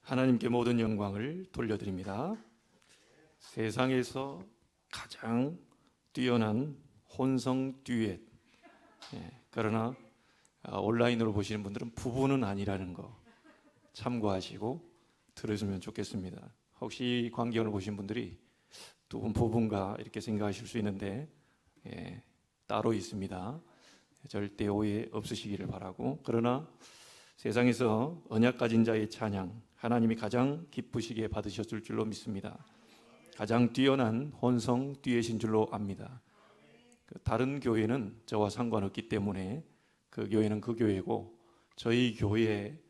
하나님께 모든 영광을 돌려드립니다. 세상에서 가장 뛰어난 혼성 듀엣. 그러나 온라인으로 보시는 분들은 부부는 아니라는 거 참고하시고 들으시면 좋겠습니다. 혹시 광경을 보신 분들이 두 분 부부인가 이렇게 생각하실 수 있는데 따로 있습니다. 절대 오해 없으시기를 바라고, 그러나 세상에서 언약 가진 자의 찬양, 하나님이 가장 기쁘시게 받으셨을 줄로 믿습니다. 가장 뛰어난 혼성 듀엣인 줄로 압니다. 다른 교회는 저와 상관없기 때문에 그 교회는 그 교회고, 저희 교회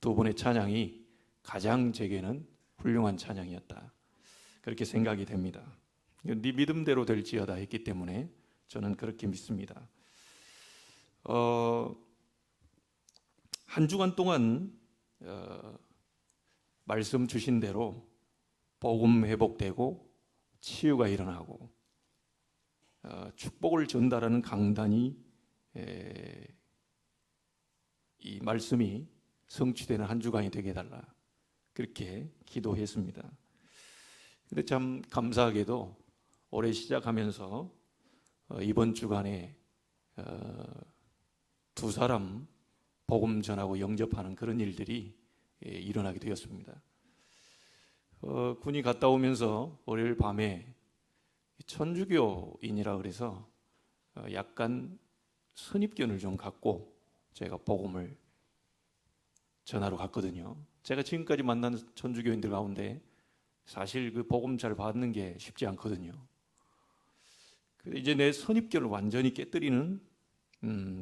두 분의 찬양이 가장 제게는 훌륭한 찬양이었다, 그렇게 생각이 됩니다. 네 믿음대로 될지어다 했기 때문에 저는 그렇게 믿습니다. 한 주간 동안 말씀 주신 대로 복음 회복되고 치유가 일어나고 축복을 전달하는 강단이, 이 말씀이 성취되는 한 주간이 되게 해달라, 그렇게 기도했습니다. 근데 참 감사하게도 올해 시작하면서 이번 주간에 두 사람 복음 전하고 영접하는 그런 일들이 일어나게 되었습니다. 군이 갔다 오면서 월요일 밤에 천주교인이라 그래서 약간 선입견을 좀 갖고 제가 복음을 전하러 갔거든요. 제가 지금까지 만난 천주교인들 가운데 사실 그 복음 잘 받는 게 쉽지 않거든요. 이제 내 선입견을 완전히 깨뜨리는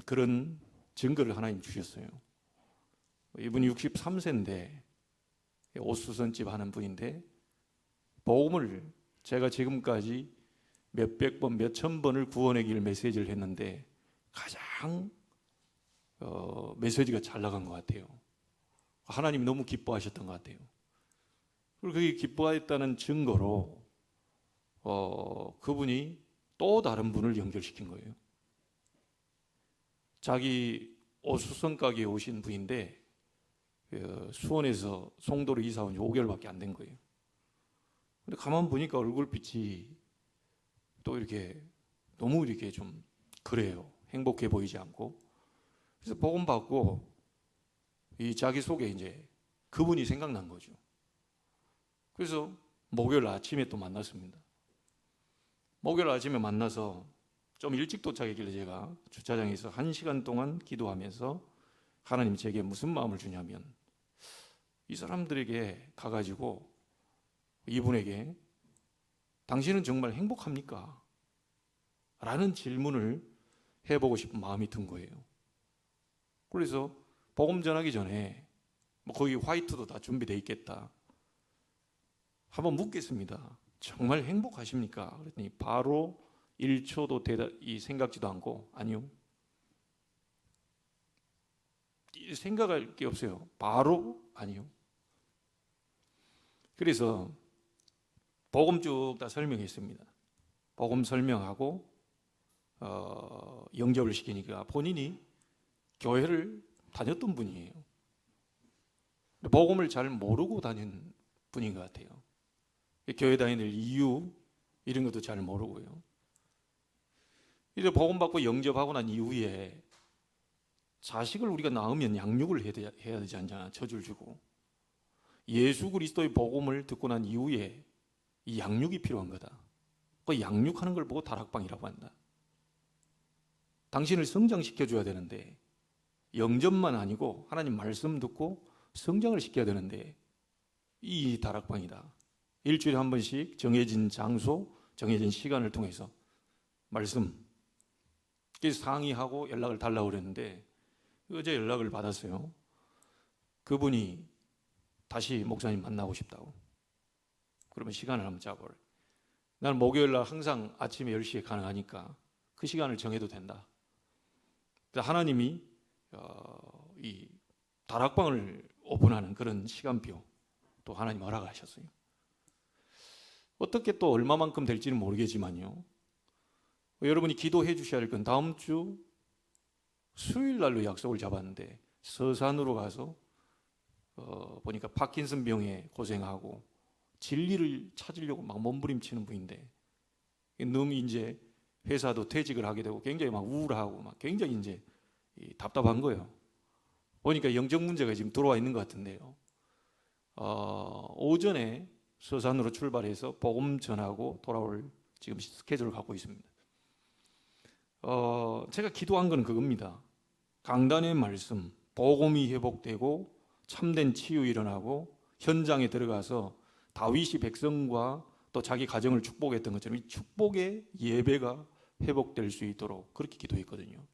그런 증거를 하나님 주셨어요. 이분이 63세인데 옷수선집 하는 분인데, 복음을 제가 지금까지 몇백 번, 몇천 번을 구원의 길 메시지를 했는데 가장 메시지가 잘 나간 것 같아요. 하나님이 너무 기뻐하셨던 것 같아요. 그리고 그게 기뻐했다는 증거로 그분이 또 다른 분을 연결시킨 거예요. 자기 옷수선 가게에 오신 분인데 수원에서 송도로 이사 온 지 5개월밖에 안 된 거예요. 근데 가만 보니까 얼굴빛이 또 이렇게 너무 이렇게 좀 그래요. 행복해 보이지 않고. 그래서 복음 받고 이 자기 속에 이제 그분이 생각난 거죠. 그래서 목요일 아침에 또 만났습니다. 목요일 아침에 만나서 좀 일찍 도착했길래 제가 주차장에서 1시간 동안 기도하면서 하나님 제게 무슨 마음을 주냐면, 이 사람들에게 가가지고 이분에게 당신은 정말 행복합니까? 라는 질문을 해보고 싶은 마음이 든 거예요. 그래서 복음 전하기 전에 거기 화이트도 다 준비되어 있겠다, 한번 묻겠습니다. 정말 행복하십니까? 그랬더니 바로 1초도 대답이 생각지도 않고 아니요, 생각할 게 없어요. 바로 아니요. 그래서 복음 쭉 다 설명했습니다. 복음 설명하고 영접을 시키니까 본인이 교회를 다녔던 분이에요. 복음을 잘 모르고 다닌 분인 것 같아요. 교회 다니는 이유 이런 것도 잘 모르고요. 이제 복음 받고 영접하고 난 이후에 자식을 우리가 낳으면 양육을 해야 되지 않냐, 젖을 주고. 예수 그리스도의 복음을 듣고 난 이후에 이 양육이 필요한 거다. 그 양육하는 걸 보고 다락방이라고 한다. 당신을 성장시켜줘야 되는데 영접만 아니고 하나님 말씀 듣고 성장을 시켜야 되는데 이 다락방이다. 일주일에 한 번씩 정해진 장소, 정해진 시간을 통해서 말씀, 그래서 상의하고 연락을 달라고 그랬는데 어제 연락을 받았어요. 그분이 다시 목사님 만나고 싶다고. 그러면 시간을 한번 잡아라. 나는 목요일 날 항상 아침에 10시에 가능하니까 그 시간을 정해도 된다. 그래서 하나님이 이 다락방을 오픈하는 그런 시간표 또 하나님 허락하셨어요. 어떻게 또 얼마만큼 될지는 모르겠지만요, 여러분이 기도해 주셔야 할 건 다음 주 수요일 날로 약속을 잡았는데 서산으로 가서 보니까 파킨슨 병에 고생하고 진리를 찾으려고 막 몸부림치는 분인데 너무 이제 회사도 퇴직을 하게 되고 굉장히 막 우울하고 막 굉장히 이제 답답한 거예요. 보니까 영적 문제가 지금 들어와 있는 것 같은데요. 오전에 서산으로 출발해서 복음 전하고 돌아올 지금 스케줄을 갖고 있습니다. 제가 기도한 건 그겁니다. 강단의 말씀, 복음이 회복되고 참된 치유 일어나고 현장에 들어가서 다윗이 백성과 또 자기 가정을 축복했던 것처럼 이 축복의 예배가 회복될 수 있도록 그렇게 기도했거든요.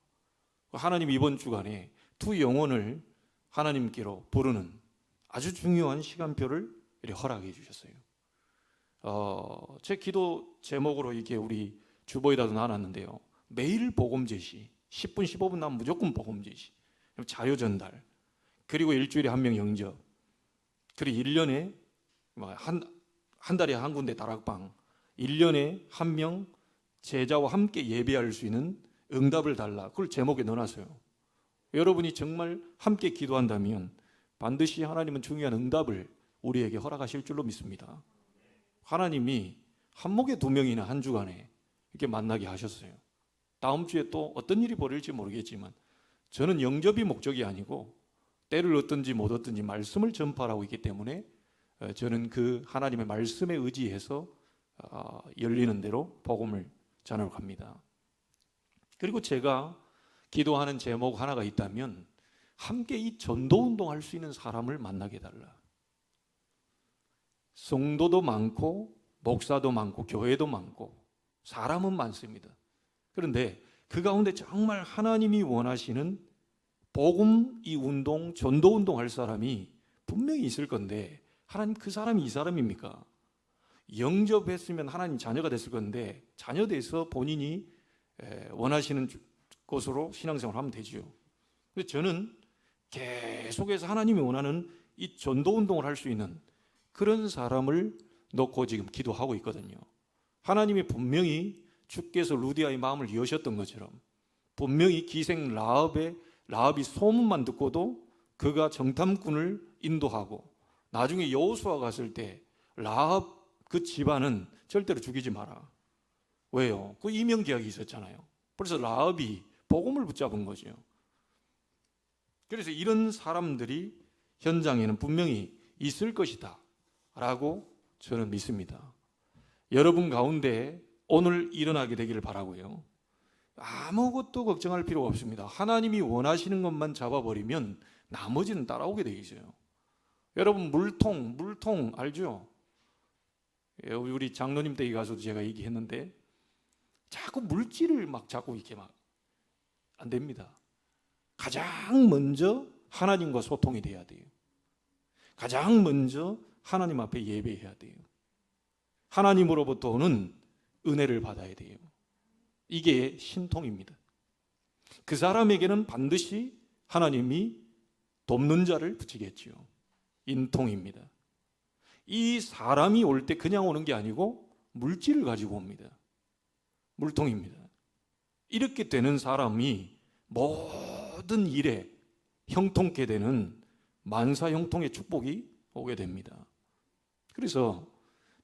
하나님 이번 주간에 두 영혼을 하나님께로 부르는 아주 중요한 시간표를 이렇게 허락해 주셨어요. 제 기도 제목으로 이게 우리 주보에다도 나눴는데요. 매일 복음 제시, 10분 15분 나면 무조건 복음 제시, 자료 전달, 그리고 일주일에 한 명 영접, 그리고 1년에 한 달에 한 군데 다락방, 1년에 한 명 제자와 함께 예배할 수 있는 응답을 달라. 그걸 제목에 넣어놨어요. 여러분이 정말 함께 기도한다면 반드시 하나님은 중요한 응답을 우리에게 허락하실 줄로 믿습니다. 하나님이 한 목에 두 명이나 한 주간에 이렇게 만나게 하셨어요. 다음 주에 또 어떤 일이 벌일지 모르겠지만 저는 영접이 목적이 아니고 때를 얻든지 못 얻든지 말씀을 전파하고 있기 때문에 저는 그 하나님의 말씀에 의지해서 열리는 대로 복음을 전하러 갑니다. 그리고 제가 기도하는 제목 하나가 있다면 함께 이 전도운동 할 수 있는 사람을 만나게 해달라. 성도도 많고 목사도 많고 교회도 많고 사람은 많습니다. 그런데 그 가운데 정말 하나님이 원하시는 복음 이 운동, 전도 운동 할 사람이 분명히 있을 건데 하나님 그 사람이 이 사람입니까? 영접했으면 하나님 자녀가 됐을 건데 자녀 돼서 본인이 원하시는 곳으로 신앙생활을 하면 되죠. 근데 저는 계속해서 하나님이 원하는 이 전도 운동을 할 수 있는 그런 사람을 놓고 지금 기도하고 있거든요. 하나님이 분명히 주께서 루디아의 마음을 여셨던 것처럼 분명히 기생 라합이 소문만 듣고도 그가 정탐꾼을 인도하고 나중에 여호수아 갔을 때 라합 그 집안은 절대로 죽이지 마라. 왜요? 그 이명계약이 있었잖아요. 그래서 라합이 복음을 붙잡은 거죠. 그래서 이런 사람들이 현장에는 분명히 있을 것이다 라고 저는 믿습니다. 여러분 가운데 오늘 일어나게 되기를 바라고요. 아무것도 걱정할 필요가 없습니다. 하나님이 원하시는 것만 잡아버리면 나머지는 따라오게 되어 있어요. 여러분 물통 알죠? 우리 장로님 댁에 가서도 제가 얘기했는데 자꾸 물질을 막 자꾸 이렇게 막 안 됩니다. 가장 먼저 하나님과 소통이 돼야 돼요. 가장 먼저 하나님 앞에 예배해야 돼요. 하나님으로부터 오는 은혜를 받아야 돼요. 이게 신통입니다. 그 사람에게는 반드시 하나님이 돕는 자를 붙이겠지요. 인통입니다. 이 사람이 올 때 그냥 오는 게 아니고 물질을 가지고 옵니다. 물통입니다. 이렇게 되는 사람이 모든 일에 형통케 되는 만사 형통의 축복이 오게 됩니다. 그래서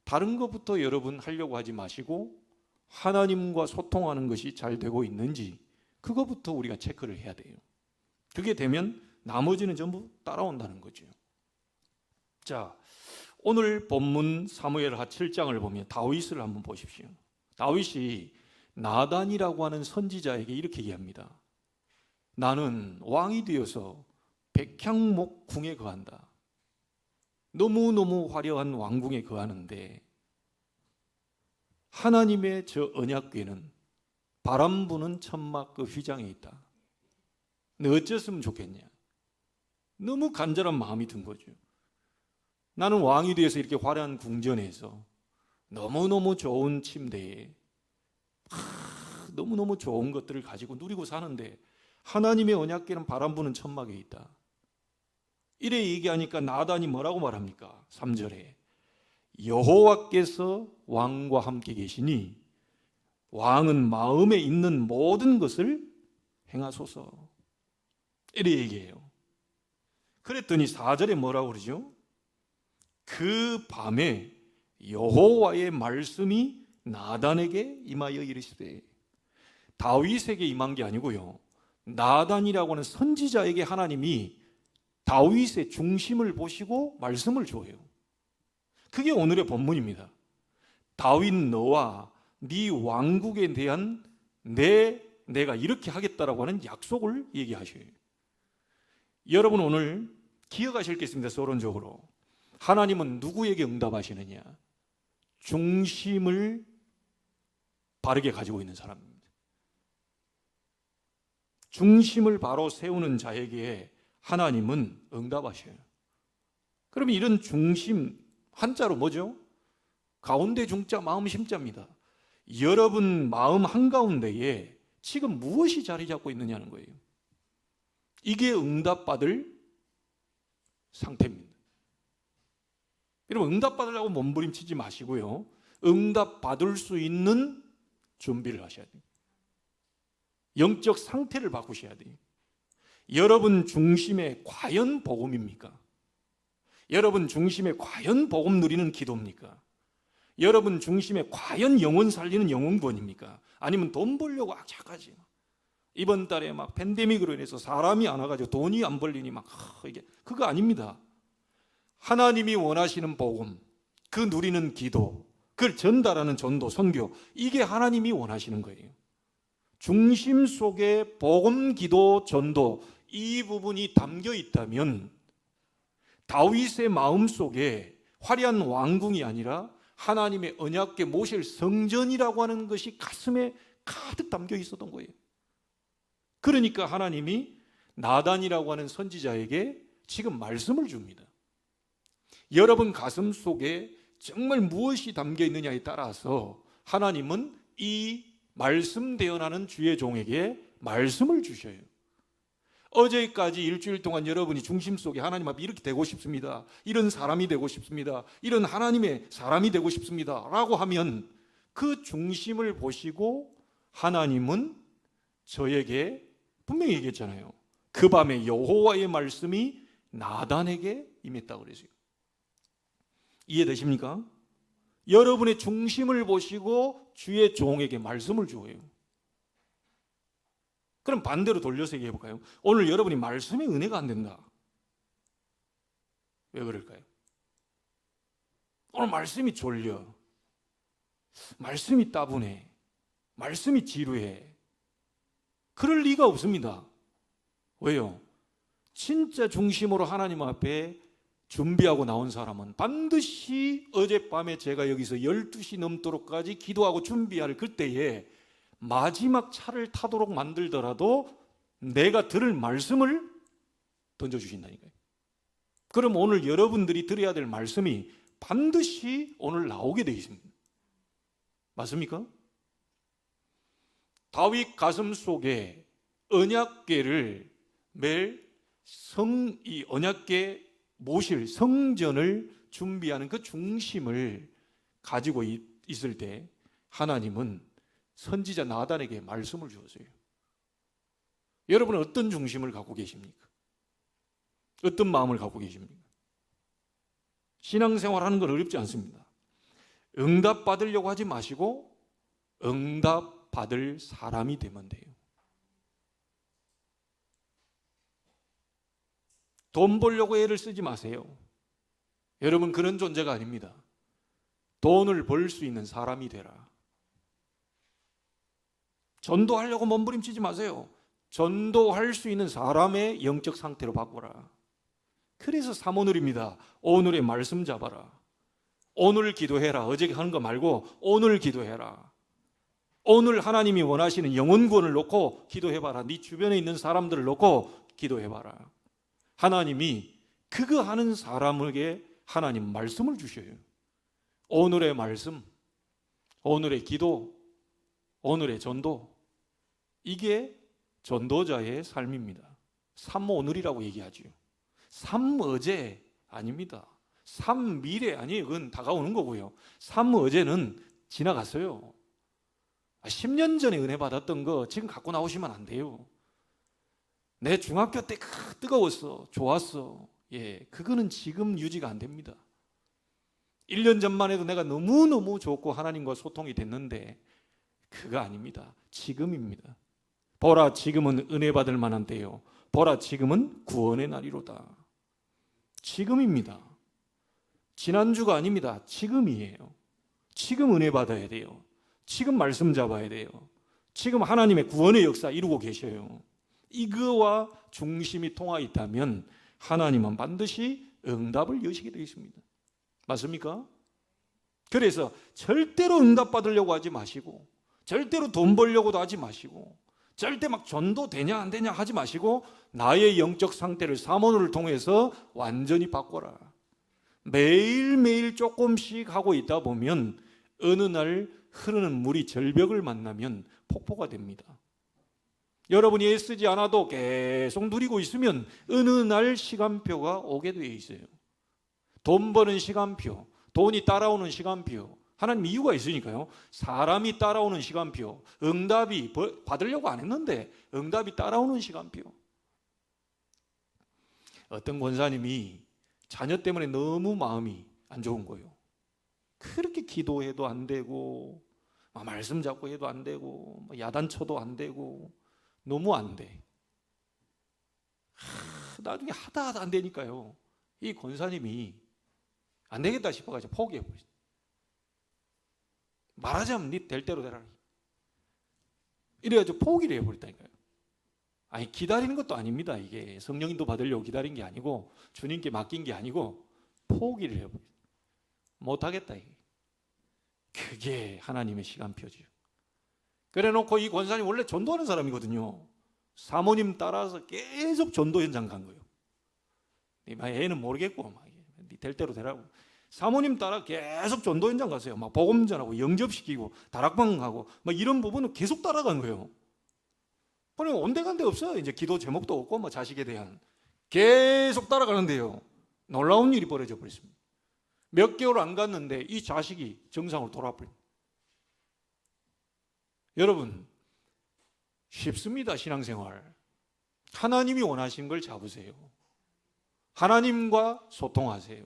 다른 것부터 여러분 하려고 하지 마시고 하나님과 소통하는 것이 잘 되고 있는지 그것부터 우리가 체크를 해야 돼요. 그게 되면 나머지는 전부 따라온다는 거죠. 자, 오늘 본문 사무엘하 7장을 보면 다윗을 한번 보십시오. 다윗이 나단이라고 하는 선지자에게 이렇게 얘기합니다. 나는 왕이 되어서 백향목 궁에 거한다. 너무너무 화려한 왕궁에 거하는데 하나님의 저 언약궤는 바람 부는 천막 그 휘장에 있다. 너 어쩌으면 좋겠냐? 너무 간절한 마음이 든 거죠. 나는 왕이 되어서 이렇게 화려한 궁전에서 너무너무 좋은 침대에 너무너무 좋은 것들을 가지고 누리고 사는데 하나님의 언약궤는 바람 부는 천막에 있다. 이래 얘기하니까 나단이 뭐라고 말합니까? 3절에 여호와께서 왕과 함께 계시니 왕은 마음에 있는 모든 것을 행하소서. 이래 얘기해요. 그랬더니 4절에 뭐라고 그러죠? 그 밤에 여호와의 말씀이 나단에게 임하여 이르시되, 다윗에게 임한 게 아니고요, 나단이라고 하는 선지자에게 하나님이 다윗의 중심을 보시고 말씀을 줘요. 그게 오늘의 본문입니다. 다윗 너와 네 왕국에 대한 내가 이렇게 하겠다라고 하는 약속을 얘기하셔요. 여러분 오늘 기억하실 게 있습니다. 서론적으로 하나님은 누구에게 응답하시느냐? 중심을 바르게 가지고 있는 사람입니다. 중심을 바로 세우는 자에게 하나님은 응답하셔요. 그러면 이런 중심, 한자로 뭐죠? 가운데 중자 마음 심자입니다. 여러분 마음 한가운데에 지금 무엇이 자리 잡고 있느냐는 거예요. 이게 응답받을 상태입니다. 여러분 응답받으려고 몸부림치지 마시고요, 응답받을 수 있는 준비를 하셔야 돼요. 영적 상태를 바꾸셔야 돼요. 여러분 중심에 과연 복음입니까? 여러분 중심에 과연 복음 누리는 기도입니까? 여러분 중심에 과연 영혼 살리는 영혼권입니까? 아니면 돈 벌려고 악착하지? 이번 달에 막 팬데믹으로 인해서 사람이 안 와가지고 돈이 안 벌리니 막 이게 그거 아닙니다. 하나님이 원하시는 복음, 그 누리는 기도, 그걸 전달하는 전도, 선교, 이게 하나님이 원하시는 거예요. 중심 속에 복음, 기도, 전도, 이 부분이 담겨 있다면 다윗의 마음 속에 화려한 왕궁이 아니라 하나님의 언약궤 모실 성전이라고 하는 것이 가슴에 가득 담겨 있었던 거예요. 그러니까 하나님이 나단이라고 하는 선지자에게 지금 말씀을 줍니다. 여러분 가슴 속에 정말 무엇이 담겨 있느냐에 따라서 하나님은 이 말씀 대언하는 주의 종에게 말씀을 주셔요. 어제까지 일주일 동안 여러분이 중심 속에 하나님 앞에 이렇게 되고 싶습니다, 이런 사람이 되고 싶습니다, 이런 하나님의 사람이 되고 싶습니다 라고 하면 그 중심을 보시고 하나님은 저에게 분명히 얘기했잖아요. 그 밤에 여호와의 말씀이 나단에게 임했다고 그랬어요. 이해되십니까? 여러분의 중심을 보시고 주의 종에게 말씀을 주어요. 그럼 반대로 돌려서 얘기해 볼까요? 오늘 여러분이 말씀의 은혜가 안 된다. 왜 그럴까요? 오늘 말씀이 졸려, 말씀이 따분해, 말씀이 지루해. 그럴 리가 없습니다. 왜요? 진짜 중심으로 하나님 앞에 준비하고 나온 사람은 반드시 어젯밤에 제가 여기서 12시 넘도록까지 기도하고 준비할 그때에 마지막 차를 타도록 만들더라도 내가 들을 말씀을 던져주신다니까요. 그럼 오늘 여러분들이 들어야 될 말씀이 반드시 오늘 나오게 되어 있습니다. 맞습니까? 다윗 가슴 속에 언약궤를 매일 이 언약궤 모실 성전을 준비하는 그 중심을 가지고 있을 때 하나님은 선지자 나단에게 말씀을 주었어요. 여러분은 어떤 중심을 갖고 계십니까? 어떤 마음을 갖고 계십니까? 신앙생활하는 건 어렵지 않습니다. 응답 받으려고 하지 마시고 응답 받을 사람이 되면 돼요. 돈 벌려고 애를 쓰지 마세요. 여러분 그런 존재가 아닙니다. 돈을 벌 수 있는 사람이 되라. 전도하려고 몸부림치지 마세요. 전도할 수 있는 사람의 영적 상태로 바꾸라. 그래서 사모늘입니다. 오늘의 말씀 잡아라. 오늘 기도해라. 어제 하는 거 말고 오늘 기도해라. 오늘 하나님이 원하시는 영혼구원을 놓고 기도해봐라. 네 주변에 있는 사람들을 놓고 기도해봐라. 하나님이 그거 하는 사람에게 하나님 말씀을 주셔요. 오늘의 말씀, 오늘의 기도, 오늘의 전도, 이게 전도자의 삶입니다. 삼오늘이라고 얘기하죠. 삼어제 아닙니다. 삼미래 아니에요. 그건 다가오는 거고요. 삼어제는 지나갔어요. 10년 전에 은혜 받았던 거 지금 갖고 나오시면 안 돼요. 내 중학교 때 뜨거웠어, 좋았어. 그거는 지금 유지가 안 됩니다. 1년 전만 해도 내가 너무너무 좋고 하나님과 소통이 됐는데 그거 아닙니다. 지금입니다. 보라, 지금은 은혜 받을 만한 때요. 보라, 지금은 구원의 날이로다. 지금입니다. 지난주가 아닙니다. 지금이에요. 지금 은혜 받아야 돼요. 지금 말씀 잡아야 돼요. 지금 하나님의 구원의 역사 이루고 계셔요. 이거와 중심이 통하 있다면 하나님은 반드시 응답을 여시게 되어 있습니다. 맞습니까? 그래서 절대로 응답 받으려고 하지 마시고, 절대로 돈 벌려고도 하지 마시고, 절대 막 전도 되냐 안 되냐 하지 마시고, 나의 영적 상태를 사모를 통해서 완전히 바꿔라. 매일매일 조금씩 하고 있다 보면 어느 날 흐르는 물이 절벽을 만나면 폭포가 됩니다. 여러분이 애쓰지 않아도 계속 누리고 있으면 어느 날 시간표가 오게 되어 있어요. 돈 버는 시간표, 돈이 따라오는 시간표, 하나님 이유가 있으니까요. 사람이 따라오는 시간표, 응답이 받으려고 안 했는데 응답이 따라오는 시간표. 어떤 권사님이 자녀 때문에 너무 마음이 안 좋은 거예요. 그렇게 기도해도 안 되고, 말씀 잡고 해도 안 되고, 야단쳐도 안 되고, 너무 안 돼. 나중에 하다 안 되니까요. 이 권사님이 안 되겠다 싶어가지고 포기해버렸어요. 말하자면 네 될 대로 되라. 이래가지고 포기를 해버렸다니까요. 아니, 기다리는 것도 아닙니다. 이게 성령님도 받으려고 기다린 게 아니고 주님께 맡긴 게 아니고 포기를 해버렸어요. 못하겠다. 이게. 그게 하나님의 시간표죠. 그래 놓고 이 권사님 원래 전도하는 사람이거든요. 사모님 따라서 계속 전도 현장 간 거예요. 애는 모르겠고 될 대로 되라고. 사모님 따라 계속 전도 현장 갔어요. 막 복음 전하고 영접시키고 다락방 가고 막 이런 부분은 계속 따라간 거예요. 그러니 온데간데 없어요. 이제 기도 제목도 없고 뭐 자식에 대한 계속 따라가는데요. 놀라운 일이 벌어져 버렸습니다. 몇 개월 안 갔는데 이 자식이 정상으로 돌아버립니다. 여러분, 쉽습니다. 신앙생활. 하나님이 원하신 걸 잡으세요. 하나님과 소통하세요.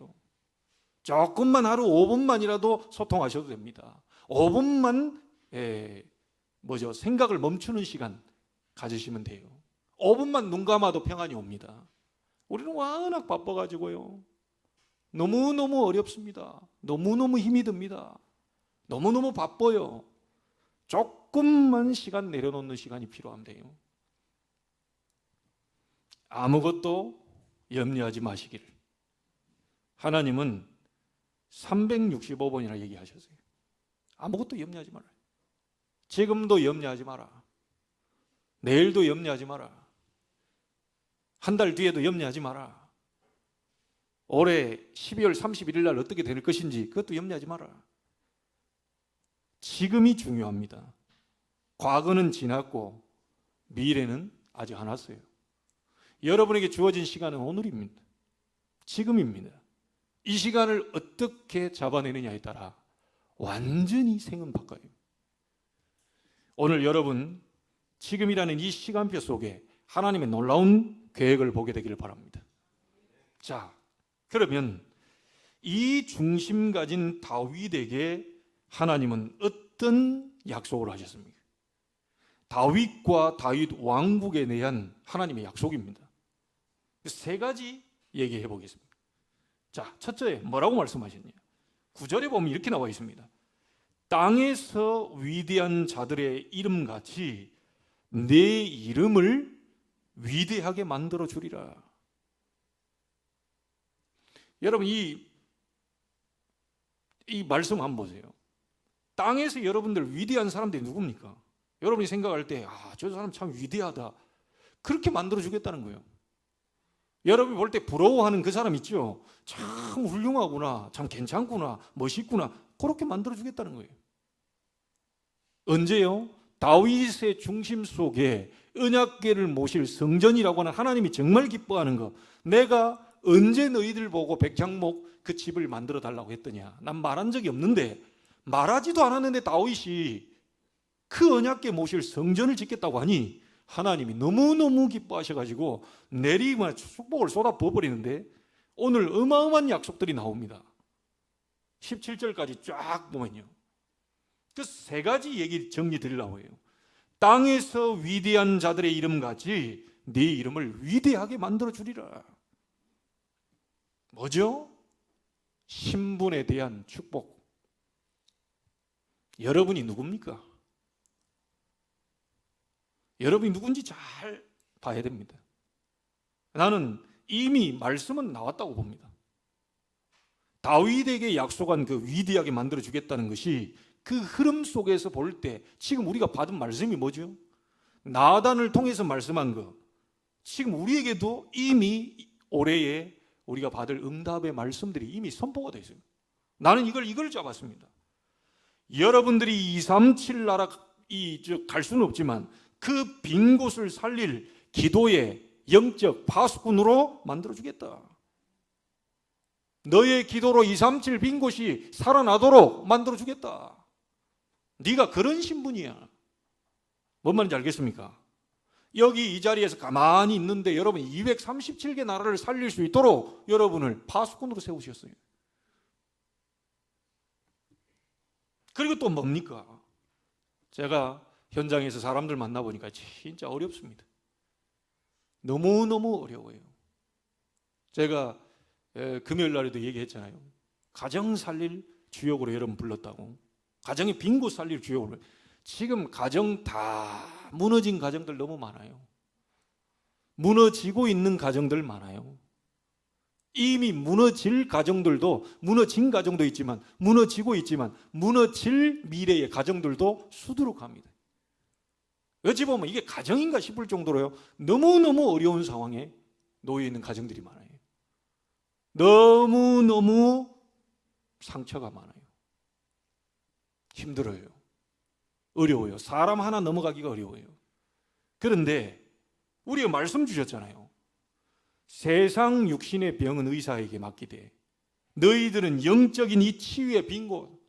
조금만 하루 5분만이라도 소통하셔도 됩니다. 5분만 생각을 멈추는 시간 가지시면 돼요. 5분만 눈 감아도 평안이 옵니다. 우리는 워낙 바빠가지고요. 너무너무 어렵습니다. 너무너무 힘이 듭니다. 너무너무 바빠요. 조금만 시간 내려놓는 시간이 필요한데요. 아무것도 염려하지 마시기를. 하나님은 365번이나 얘기하셨어요. 아무것도 염려하지 마라. 지금도 염려하지 마라. 내일도 염려하지 마라. 한 달 뒤에도 염려하지 마라. 올해 12월 31일 날 어떻게 될 것인지 그것도 염려하지 마라. 지금이 중요합니다. 과거는 지났고 미래는 아직 안 왔어요. 여러분에게 주어진 시간은 오늘입니다. 지금입니다. 이 시간을 어떻게 잡아내느냐에 따라 완전히 생은 바꿔요. 오늘 여러분 지금이라는 이 시간표 속에 하나님의 놀라운 계획을 보게 되기를 바랍니다. 자, 그러면 이 중심 가진 다윗에게 하나님은 어떤 약속을 하셨습니까? 다윗과 다윗 왕국에 대한 하나님의 약속입니다. 세 가지 얘기해 보겠습니다. 자, 첫째 뭐라고 말씀하셨냐? 9절에 보면 이렇게 나와 있습니다. 땅에서 위대한 자들의 이름같이 내 이름을 위대하게 만들어 주리라. 여러분 이 말씀 한번 보세요. 땅에서 여러분들 위대한 사람들이 누굽니까? 여러분이 생각할 때 저 사람 참 위대하다. 그렇게 만들어 주겠다는 거예요. 여러분이 볼 때 부러워하는 그 사람 있죠? 참 훌륭하구나, 참 괜찮구나, 멋있구나. 그렇게 만들어 주겠다는 거예요. 언제요? 다윗의 중심 속에 언약궤를 모실 성전이라고 하는 하나님이 정말 기뻐하는 거. 내가 언제 너희들 보고 백향목 그 집을 만들어 달라고 했더냐? 난 말한 적이 없는데, 말하지도 않았는데 다윗이 그 언약궤 모실 성전을 짓겠다고 하니 하나님이 너무너무 기뻐하셔가지고 내리면 축복을 쏟아 부어버리는데 오늘 어마어마한 약속들이 나옵니다. 17절까지 쫙 보면요, 그 세 가지 얘기 정리 드리려고 해요. 땅에서 위대한 자들의 이름같이 네 이름을 위대하게 만들어 주리라. 뭐죠? 신분에 대한 축복. 여러분이 누굽니까? 여러분이 누군지 잘 봐야 됩니다. 나는 이미 말씀은 나왔다고 봅니다. 다윗에게 약속한 그 위대하게 만들어 주겠다는 것이 그 흐름 속에서 볼 때 지금 우리가 받은 말씀이 뭐죠? 나단을 통해서 말씀한 거, 지금 우리에게도 이미 올해에 우리가 받을 응답의 말씀들이 이미 선포가 되어 있어요. 나는 이걸 잡았습니다. 여러분들이 237 나라 갈 수는 없지만 그 빈 곳을 살릴 기도의 영적 파수꾼으로 만들어주겠다. 너의 기도로 237 빈 곳이 살아나도록 만들어주겠다. 네가 그런 신분이야. 뭔 말인지 알겠습니까? 여기 이 자리에서 가만히 있는데 여러분 237개 나라를 살릴 수 있도록 여러분을 파수꾼으로 세우셨어요. 그리고 또 뭡니까? 제가 현장에서 사람들 만나보니까 진짜 어렵습니다. 너무너무 어려워요. 제가 금요일 날에도 얘기했잖아요. 가정 살릴 주역으로 여러분 불렀다고. 가정의 빈 곳 살릴 주역으로. 지금 가정 다 무너진 가정들 너무 많아요. 무너지고 있는 가정들 많아요. 이미 무너질 가정들도, 무너진 가정도 있지만, 무너지고 있지만, 무너질 미래의 가정들도 수두룩합니다. 어찌 보면 이게 가정인가 싶을 정도로요, 너무너무 어려운 상황에 놓여 있는 가정들이 많아요. 너무너무 상처가 많아요. 힘들어요. 어려워요. 사람 하나 넘어가기가 어려워요. 그런데 우리가 말씀 주셨잖아요. 세상 육신의 병은 의사에게 맡기되 너희들은 영적인 이 치유의 빈 곳,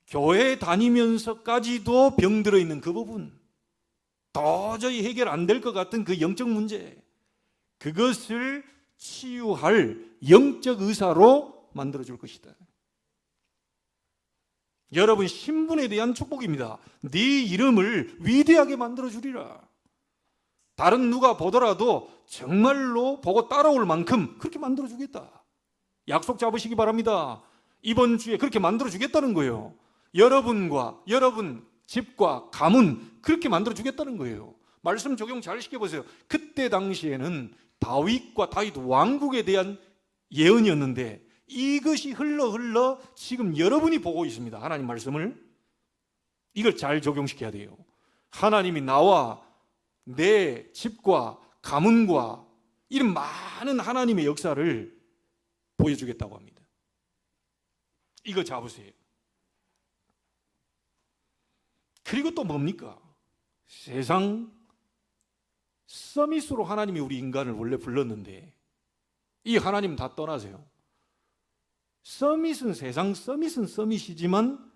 교회 다니면서까지도 병들어 있는 그 부분, 도저히 해결 안 될 것 같은 그 영적 문제, 그것을 치유할 영적 의사로 만들어줄 것이다. 여러분 신분에 대한 축복입니다. 네 이름을 위대하게 만들어주리라. 다른 누가 보더라도 정말로 보고 따라올 만큼 그렇게 만들어주겠다. 약속 잡으시기 바랍니다. 이번 주에 그렇게 만들어주겠다는 거예요. 여러분과 여러분 집과 가문 그렇게 만들어주겠다는 거예요. 말씀 적용 잘 시켜보세요. 그때 당시에는 다윗과 다윗 왕국에 대한 예언이었는데 이것이 흘러 지금 여러분이 보고 있습니다. 하나님 말씀을. 이걸 잘 적용시켜야 돼요. 하나님이 나와 내 집과 가문과 이런 많은 하나님의 역사를 보여주겠다고 합니다. 이거 잡으세요. 그리고 또 뭡니까? 세상 서밋으로 하나님이 우리 인간을 원래 불렀는데 이 하나님 다 떠나세요. 서밋은 세상 서밋은 서밋이지만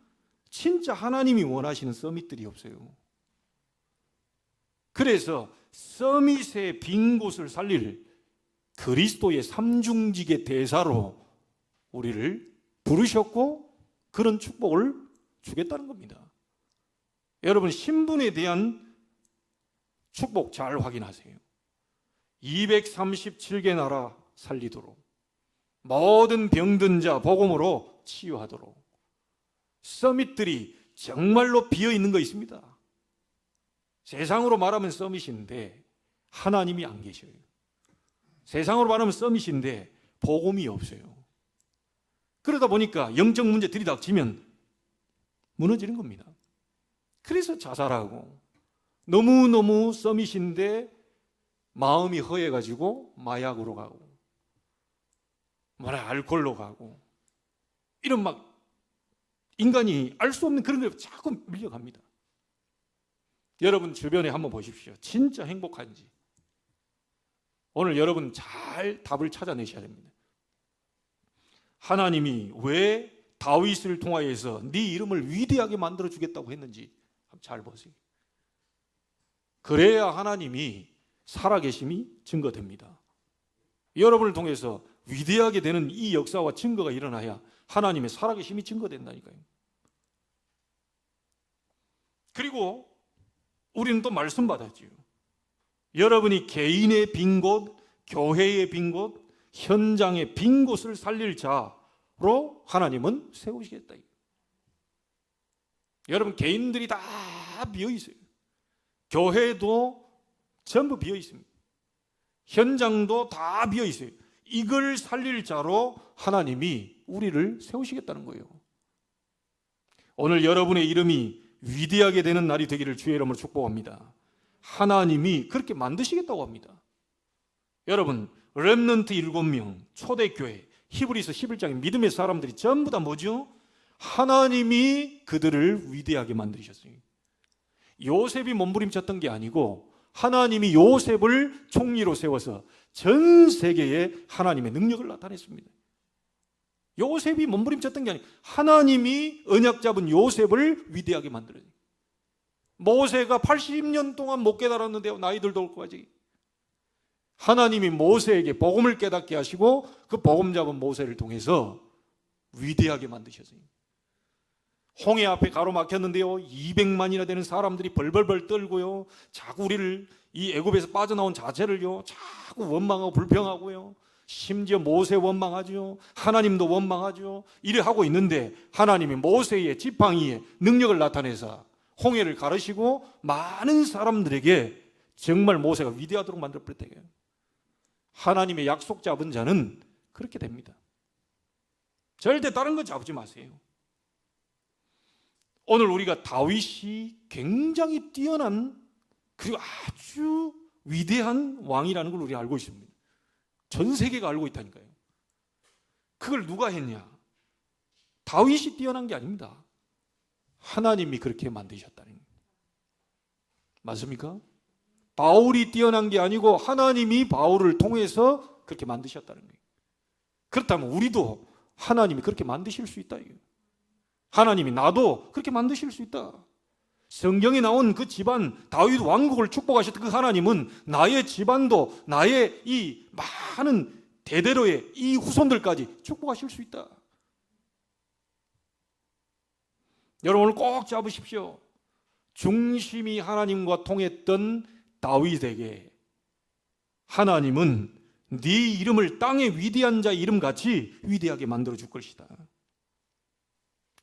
진짜 하나님이 원하시는 서밋들이 없어요. 그래서 서밋의 빈 곳을 살릴 그리스도의 삼중직의 대사로 우리를 부르셨고 그런 축복을 주겠다는 겁니다. 여러분 신분에 대한 축복 잘 확인하세요. 237개 나라 살리도록, 모든 병든 자 복음으로 치유하도록, 서밋들이 정말로 비어있는 거 있습니다. 세상으로 말하면 서밋인데 하나님이 안 계셔요. 세상으로 말하면 서밋인데 복음이 없어요. 그러다 보니까 영적 문제 들이닥치면 무너지는 겁니다. 그래서 자살하고, 너무너무 서밋인데 마음이 허해가지고 마약으로 가고 알코올로 가고, 이런 막 인간이 알 수 없는 그런 걸 자꾸 밀려갑니다. 여러분 주변에 한번 보십시오. 진짜 행복한지. 오늘 여러분 잘 답을 찾아내셔야 됩니다. 하나님이 왜 다윗을 통하여서 네 이름을 위대하게 만들어주겠다고 했는지 잘 보세요. 그래야 하나님이 살아계심이 증거됩니다. 여러분을 통해서 위대하게 되는 이 역사와 증거가 일어나야 하나님의 살아계심이 증거된다니까요. 그리고 우리는 또 말씀 받았지요. 여러분이 개인의 빈 곳, 교회의 빈 곳, 현장의 빈 곳을 살릴 자로 하나님은 세우시겠다. 여러분 개인들이 다 비어 있어요. 교회도 전부 비어 있습니다. 현장도 다 비어 있어요. 이걸 살릴 자로 하나님이 우리를 세우시겠다는 거예요. 오늘 여러분의 이름이 위대하게 되는 날이 되기를 주의 이름으로 축복합니다. 하나님이 그렇게 만드시겠다고 합니다. 여러분 렘넌트 7명, 초대교회, 히브리서 11장의 믿음의 사람들이 전부 다 뭐죠? 하나님이 그들을 위대하게 만드셨어요. 요셉이 몸부림쳤던 게 아니고 하나님이 요셉을 총리로 세워서 전 세계에 하나님의 능력을 나타냈습니다. 요셉이 몸부림쳤던 게 아니고 하나님이 언약 잡은 요셉을 위대하게 만들어요. 모세가 80년 동안 못 깨달았는데요, 나이 들도 올 거지. 하나님이 모세에게 복음을 깨닫게 하시고 그 복음 잡은 모세를 통해서 위대하게 만드셨어요. 홍해 앞에 가로막혔는데요, 200만이나 되는 사람들이 벌벌벌 떨고요, 자꾸 우리를 이 애굽에서 빠져나온 자체를요 자꾸 원망하고 불평하고요, 심지어 모세 원망하죠, 하나님도 원망하죠. 이래 하고 있는데 하나님이 모세의 지팡이에 능력을 나타내서 홍해를 가르시고 많은 사람들에게 정말 모세가 위대하도록 만들어버렸대요. 하나님의 약속 잡은 자는 그렇게 됩니다. 절대 다른 거 잡지 마세요. 오늘 우리가 다윗이 굉장히 뛰어난 그리고 아주 위대한 왕이라는 걸 우리가 알고 있습니다. 전 세계가 알고 있다니까요. 그걸 누가 했냐? 다윗이 뛰어난 게 아닙니다. 하나님이 그렇게 만드셨다는 거예요. 맞습니까? 바울이 뛰어난 게 아니고 하나님이 바울을 통해서 그렇게 만드셨다는 거예요. 그렇다면 우리도 하나님이 그렇게 만드실 수 있다. 하나님이 나도 그렇게 만드실 수 있다. 성경에 나온 그 집안, 다윗 왕국을 축복하셨던 그 하나님은 나의 집안도 나의 이 많은 대대로의 이 후손들까지 축복하실 수 있다. 여러분 오늘 꼭 잡으십시오. 중심이 하나님과 통했던 다윗에게 하나님은 네 이름을 땅의 위대한 자 이름같이 위대하게 만들어 줄 것이다.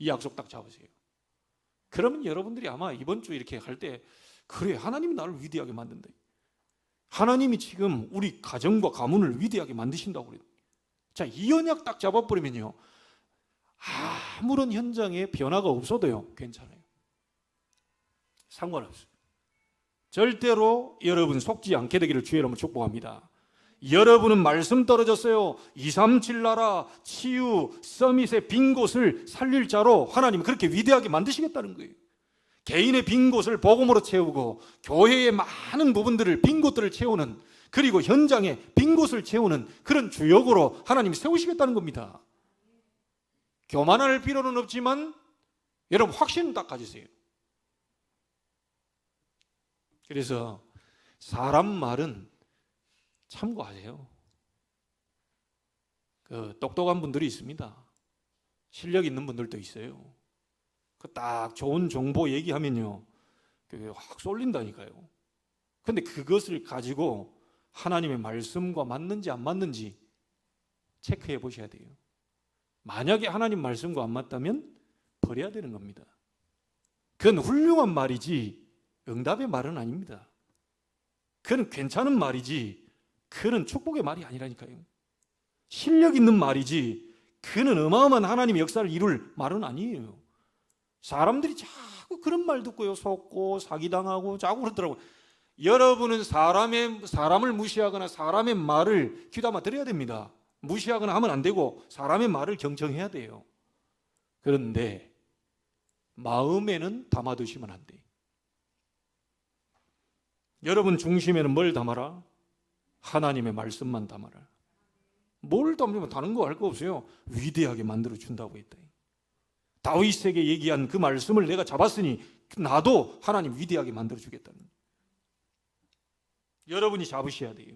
이 약속 딱 잡으세요. 그러면 여러분들이 아마 이번 주 이렇게 할 때 그래, 하나님이 나를 위대하게 만든다. 하나님이 지금 우리 가정과 가문을 위대하게 만드신다고 그래요. 자, 이 언약 딱 잡아버리면요, 아무런 현장에 변화가 없어도요 괜찮아요. 상관없어요. 절대로 여러분 속지 않게 되기를 주의 이름으로 축복합니다. 여러분은 말씀 떨어졌어요. 237 나라, 치유, 서밋의 빈 곳을 살릴 자로 하나님은 그렇게 위대하게 만드시겠다는 거예요. 개인의 빈 곳을 복음으로 채우고 교회의 많은 부분들을 빈 곳들을 채우는, 그리고 현장에 빈 곳을 채우는 그런 주역으로 하나님이 세우시겠다는 겁니다. 교만할 필요는 없지만 여러분 확신은 딱 가지세요. 그래서 사람 말은 참고하세요. 그 똑똑한 분들이 있습니다. 실력 있는 분들도 있어요. 그 딱 좋은 정보 얘기하면요, 확 쏠린다니까요. 근데 그것을 가지고 하나님의 말씀과 맞는지 안 맞는지 체크해 보셔야 돼요. 만약에 하나님 말씀과 안 맞다면 버려야 되는 겁니다. 그건 훌륭한 말이지 응답의 말은 아닙니다. 그건 괜찮은 말이지 그는 축복의 말이 아니라니까요. 실력 있는 말이지 그는 어마어마한 하나님의 역사를 이룰 말은 아니에요. 사람들이 자꾸 그런 말 듣고요 속고 사기당하고 자꾸 그러더라고요. 여러분은 사람을 무시하거나 사람의 말을 귀담아 들어야 됩니다. 무시하거나 하면 안 되고 사람의 말을 경청해야 돼요. 그런데 마음에는 담아두시면 안 돼요. 여러분 중심에는 뭘 담아라? 하나님의 말씀만 담아라. 뭘 담으면 다른 거 할 거 없어요. 위대하게 만들어 준다고 했다. 다윗에게 얘기한 그 말씀을 내가 잡았으니 나도 하나님 위대하게 만들어 주겠다는. 여러분이 잡으셔야 돼요.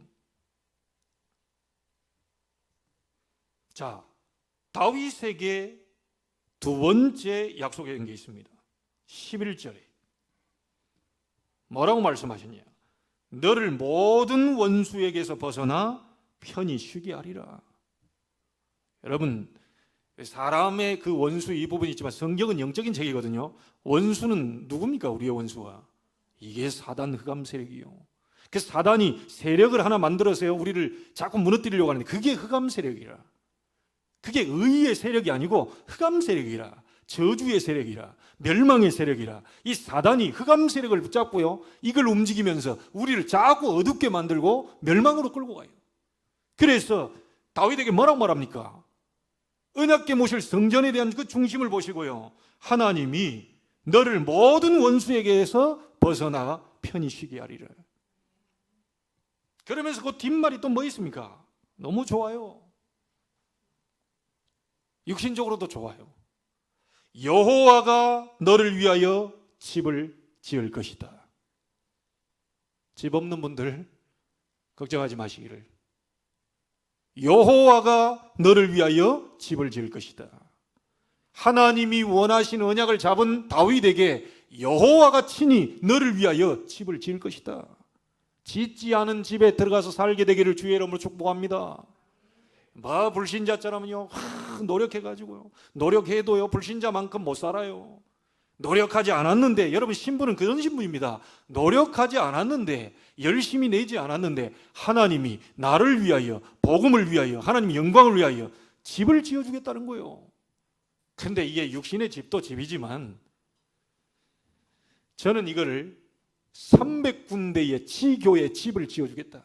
자, 다윗에게 두 번째 약속한 게 있습니다. 11절에 뭐라고 말씀하셨냐? 너를 모든 원수에게서 벗어나 편히 쉬게 하리라. 여러분, 사람의 그 원수 이 부분이 있지만 성경은 영적인 책이거든요. 원수는 누굽니까? 우리의 원수가 이게 사단 흑암 세력이요. 그래서 사단이 세력을 하나 만들어서요 우리를 자꾸 무너뜨리려고 하는데 그게 흑암 세력이라. 그게 의의 세력이 아니고 흑암 세력이라. 저주의 세력이라. 멸망의 세력이라. 이 사단이 흑암 세력을 붙잡고요 이걸 움직이면서 우리를 자꾸 어둡게 만들고 멸망으로 끌고 가요. 그래서 다윗에게 뭐라고 말합니까? 언약궤 모실 성전에 대한 그 중심을 보시고요 하나님이 너를 모든 원수에게서 벗어나 편히 쉬게 하리라. 그러면서 그 뒷말이 또 뭐 있습니까? 너무 좋아요. 육신적으로도 좋아요. 여호와가 너를 위하여 집을 지을 것이다. 집 없는 분들 걱정하지 마시기를. 여호와가 너를 위하여 집을 지을 것이다. 하나님이 원하시는 언약을 잡은 다윗에게 여호와가 친히 너를 위하여 집을 지을 것이다. 짓지 않은 집에 들어가서 살게 되기를 주의 이름으로 축복합니다. 불신자처럼요 노력해가지고요 노력해도요 불신자만큼 못 살아요. 노력하지 않았는데, 여러분 신분은 그런 신분입니다. 노력하지 않았는데, 열심히 내지 않았는데 하나님이 나를 위하여, 복음을 위하여, 하나님의 영광을 위하여 집을 지어주겠다는 거예요. 근데 이게 육신의 집도 집이지만 저는 이거를 300군데의 지교의 집을 지어주겠다.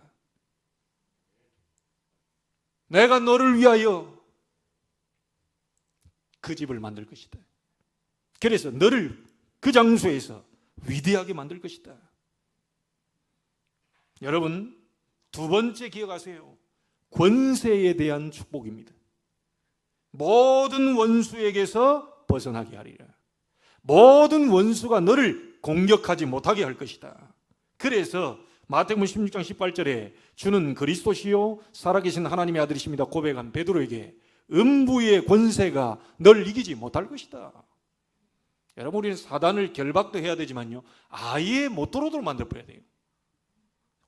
내가 너를 위하여 그 집을 만들 것이다. 그래서 너를 그 장소에서 위대하게 만들 것이다. 여러분, 두 번째 기억하세요. 권세에 대한 축복입니다. 모든 원수에게서 벗어나게 하리라. 모든 원수가 너를 공격하지 못하게 할 것이다. 그래서 마태복음 16장 18절에 주는 그리스도시요 살아계신 하나님의 아들이십니다 고백한 베드로에게 음부의 권세가 널 이기지 못할 것이다. 여러분, 우리는 사단을 결박도 해야 되지만요 아예 못 들어오도록 만들어야 돼요.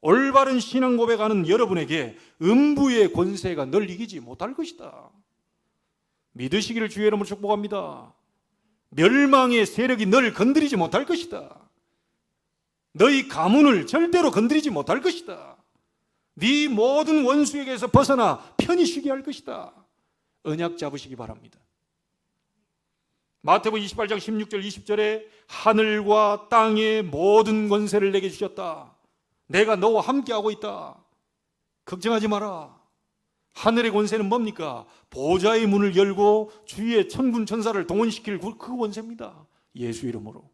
올바른 신앙 고백하는 여러분에게 음부의 권세가 널 이기지 못할 것이다. 믿으시기를 주의 이름으로 축복합니다. 멸망의 세력이 널 건드리지 못할 것이다. 너희 가문을 절대로 건드리지 못할 것이다. 네 모든 원수에게서 벗어나 편히 쉬게 할 것이다. 언약 잡으시기 바랍니다. 마태복음 28장 16절 20절에 하늘과 땅의 모든 권세를 내게 주셨다. 내가 너와 함께하고 있다. 걱정하지 마라. 하늘의 권세는 뭡니까? 보좌의 문을 열고 주위의 천군 천사를 동원시킬 그 권세입니다. 예수 이름으로.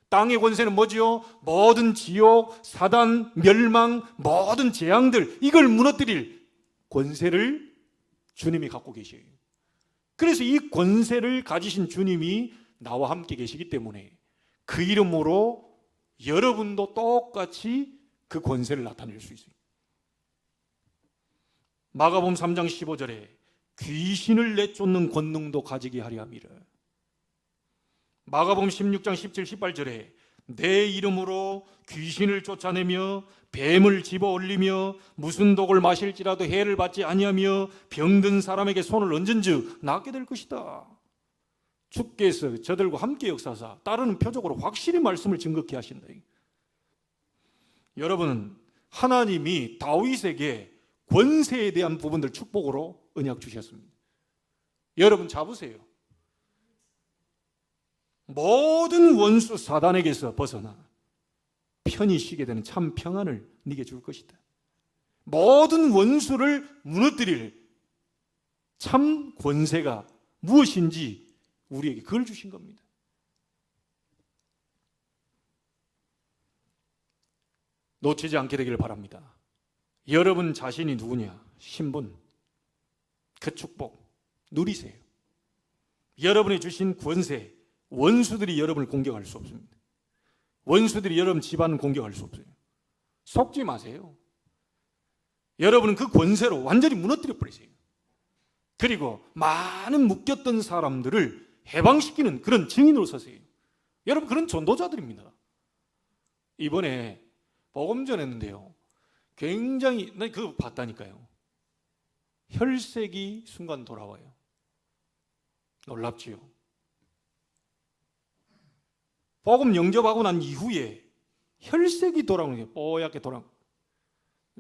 땅의 권세는 뭐지요? 모든 지옥, 사단, 멸망, 모든 재앙들, 이걸 무너뜨릴 권세를 주님이 갖고 계셔요. 그래서 이 권세를 가지신 주님이 나와 함께 계시기 때문에 그 이름으로 여러분도 똑같이 그 권세를 나타낼 수 있어요. 마가복음 3장 15절에 귀신을 내쫓는 권능도 가지게 하려 함이라. 마가복음 16장 17, 18절에 내 이름으로 귀신을 쫓아내며 뱀을 집어 올리며 무슨 독을 마실지라도 해를 받지 아니하며 병든 사람에게 손을 얹은즉 낫게 될 것이다. 주께서 저들과 함께 역사하사 따르는 표적으로 확실히 말씀을 증거케 하신다. 여러분은 하나님이 다윗에게 권세에 대한 부분들 축복으로 언약 주셨습니다. 여러분 잡으세요. 모든 원수 사단에게서 벗어나 편히 쉬게 되는 참 평안을 네게 줄 것이다. 모든 원수를 무너뜨릴 참 권세가 무엇인지 우리에게 그걸 주신 겁니다. 놓치지 않게 되기를 바랍니다. 여러분 자신이 누구냐? 신분, 그 축복 누리세요. 여러분이 주신 권세, 원수들이 여러분을 공격할 수 없습니다. 원수들이 여러분 집안을 공격할 수 없어요. 속지 마세요. 여러분은 그 권세로 완전히 무너뜨려 버리세요. 그리고 많은 묶였던 사람들을 해방시키는 그런 증인으로 서세요. 여러분, 그런 전도자들입니다. 이번에 복음 전했는데요, 굉장히, 나 그거 봤다니까요. 혈색이 순간 돌아와요. 놀랍지요. 복음 영접하고 난 이후에 혈색이 돌아오는 게 뽀얗게 돌아오는,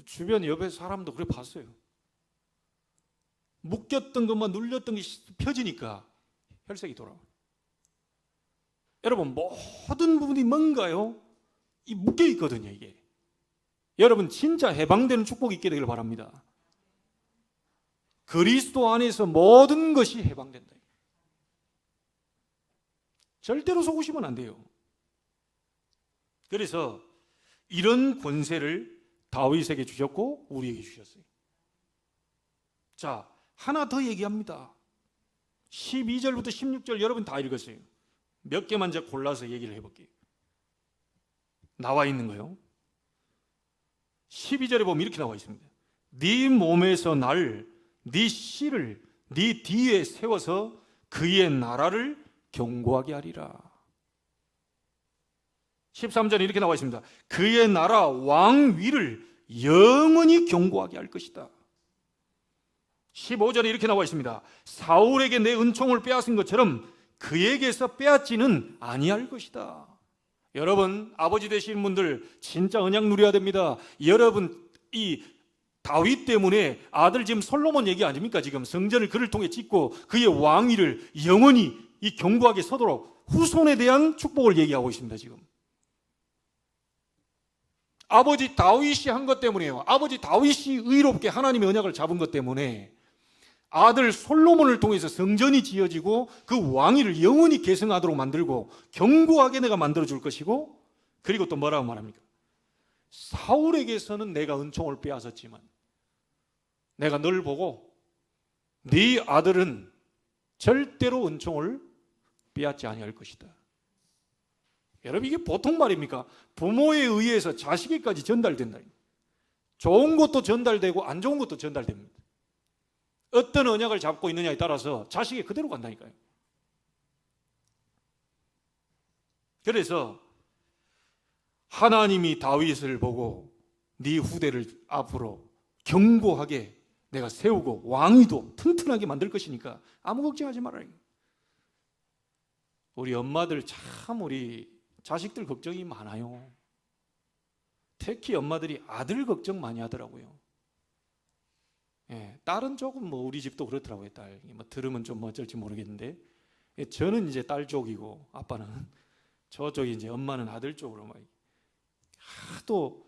주변 옆에 사람도 그래 봤어요. 묶였던 것만 눌렸던 게 펴지니까 혈색이 돌아와요. 여러분, 모든 부분이 뭔가요? 이 묶여 있거든요, 이게. 여러분, 진짜 해방되는 축복이 있게 되길 바랍니다. 그리스도 안에서 모든 것이 해방된다. 절대로 속으시면 안 돼요. 그래서 이런 권세를 다윗에게 주셨고 우리에게 주셨어요. 자, 하나 더 얘기합니다. 12절부터 16절 여러분 다 읽었어요. 몇 개만 제가 골라서 얘기를 해볼게요. 나와 있는 거요. 12절에 보면 이렇게 나와 있습니다. 네 몸에서 네 씨를 네 뒤에 세워서 그의 나라를 견고하게 하리라. 13절에 이렇게 나와 있습니다. 그의 나라 왕 위를 영원히 견고하게 할 것이다. 15절에 이렇게 나와 있습니다. 사울에게 내 은총을 빼앗은 것처럼 그에게서 빼앗지는 아니할 것이다. 여러분, 아버지 되시는 분들 진짜 언약 누려야 됩니다. 여러분, 이 다윗 때문에 아들 지금 솔로몬 얘기 아닙니까? 지금 성전을 그를 통해 짓고 그의 왕위를 영원히 이 견고하게 서도록 후손에 대한 축복을 얘기하고 있습니다. 지금 아버지 다윗이 한 것 때문에요. 아버지 다윗이 의롭게 하나님의 언약을 잡은 것 때문에 아들 솔로몬을 통해서 성전이 지어지고 그 왕위를 영원히 계승하도록 만들고 견고하게 내가 만들어줄 것이고, 그리고 또 뭐라고 말합니까? 사울에게서는 내가 은총을 빼앗았지만 내가 널 보고 네 아들은 절대로 은총을 빼앗지 아니할 것이다. 여러분, 이게 보통 말입니까? 부모에 의해서 자식에게까지 전달된다. 좋은 것도 전달되고 안 좋은 것도 전달됩니다. 어떤 언약을 잡고 있느냐에 따라서 자식이 그대로 간다니까요. 그래서 하나님이 다윗을 보고 네 후대를 앞으로 견고하게 내가 세우고 왕위도 튼튼하게 만들 것이니까 아무 걱정하지 말아요. 우리 엄마들 참 우리 자식들 걱정이 많아요. 특히 엄마들이 아들 걱정 많이 하더라고요. 예, 딸은 조금 뭐 우리 집도 그렇더라고요. 딸 뭐 들으면 좀 어쩔지 모르겠는데, 예, 저는 이제 딸 쪽이고 아빠는 저쪽이 이제 엄마는 아들 쪽으로 막 하도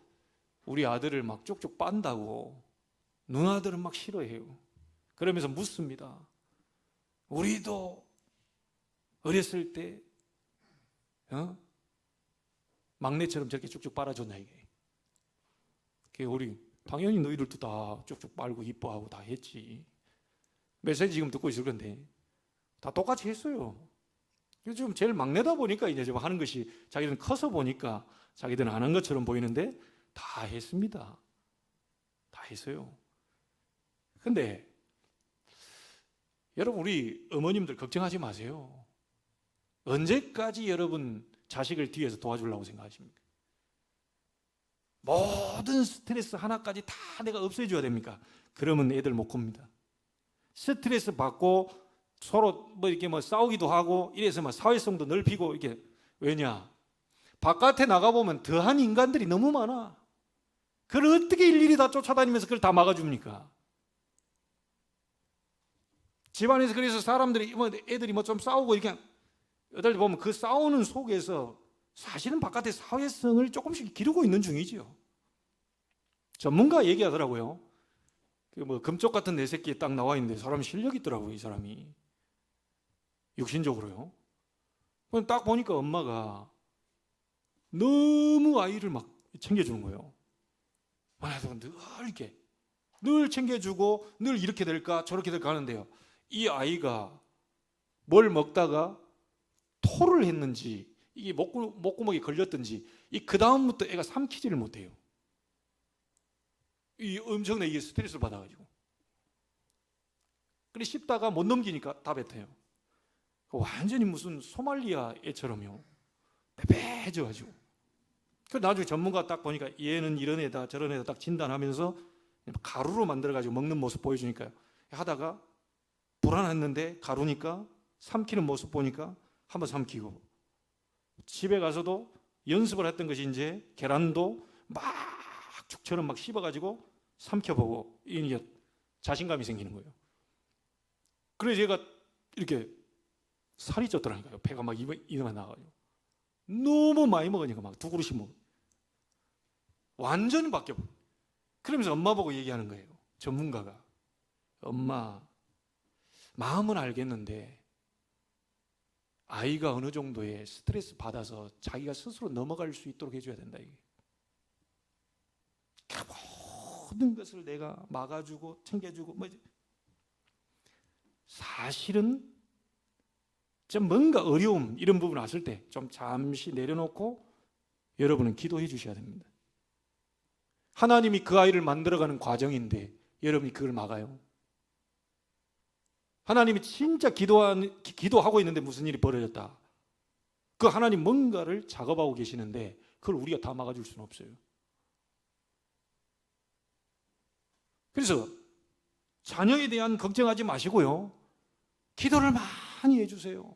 우리 아들을 막 쪽쪽 빤다고 누나들은 막 싫어해요. 그러면서 묻습니다. 우리도 어렸을 때 막내처럼 저렇게 쭉쭉 빨아줬나 이게. 우리 당연히 너희들도 다 쭉쭉 빨고 이뻐하고 다 했지. 메시지 지금 듣고 있을 건데 다 똑같이 했어요. 지금 제일 막내다 보니까 이제 좀 하는 것이 자기들은 커서 보니까 자기들은 안 한 것처럼 보이는데 다 했습니다. 다 했어요. 근데 여러분, 우리 어머님들 걱정하지 마세요. 언제까지 여러분 자식을 뒤에서 도와주려고 생각하십니까? 모든 스트레스 하나까지 다 내가 없애줘야 됩니까? 그러면 애들 못 큽니다. 스트레스 받고 서로 뭐 이렇게 뭐 싸우기도 하고 이래서 막 사회성도 넓히고 이게 왜냐? 바깥에 나가보면 더한 인간들이 너무 많아. 그걸 어떻게 일일이 다 쫓아다니면서 그걸 다 막아줍니까? 집안에서 그래서 사람들이 뭐 애들이 뭐 좀 싸우고 이렇게 여덟 보면 그 싸우는 속에서 사실은 바깥의 사회성을 조금씩 기르고 있는 중이지요. 전문가 얘기하더라고요. 그 뭐 금쪽 같은 내 새끼에 딱 나와 있는데 사람 실력이 있더라고요, 이 사람이. 육신적으로요. 그럼 딱 보니까 엄마가 너무 아이를 막 챙겨주는 거예요. 늘 이렇게 늘 챙겨주고 늘 이렇게 될까 저렇게 될까 하는데요. 이 아이가 뭘 먹다가 토를 했는지 이게 목구멍에 걸렸든지 그 다음부터 애가 삼키지를 못해요. 이 엄청나게 이게 스트레스를 받아가지고. 그래 씹다가 못 넘기니까 다 뱉어요. 완전히 무슨 소말리아 애처럼요. 빼빼해져가지고. 그 나중에 전문가 딱 보니까 얘는 이런 애다 저런 애다 딱 진단하면서 가루로 만들어가지고 먹는 모습 보여주니까요. 하다가 불안했는데 가루니까 삼키는 모습 보니까 한번 삼키고, 집에 가서도 연습을 했던 것이 이제 계란도 막 죽처럼 막 씹어가지고 삼켜보고, 이게 자신감이 생기는 거예요. 그래서 얘가 이렇게 살이 쪘더라니까요. 배가 막 이만 나가지고. 너무 많이 먹으니까 막 두 그릇씩 먹어. 완전히 바뀌어. 그러면서 엄마 보고 얘기하는 거예요. 전문가가. 엄마, 마음은 알겠는데 아이가 어느 정도의 스트레스 받아서 자기가 스스로 넘어갈 수 있도록 해줘야 된다. 이게. 모든 것을 내가 막아주고 챙겨주고 사실은 좀 뭔가 어려움 이런 부분 왔을 때 좀 잠시 내려놓고 여러분은 기도해 주셔야 됩니다. 하나님이 그 아이를 만들어가는 과정인데 여러분이 그걸 막아요? 하나님이 진짜 기도하고 있는데 무슨 일이 벌어졌다. 그 하나님 뭔가를 작업하고 계시는데 그걸 우리가 다 막아줄 수는 없어요. 그래서 자녀에 대한 걱정하지 마시고요. 기도를 많이 해주세요.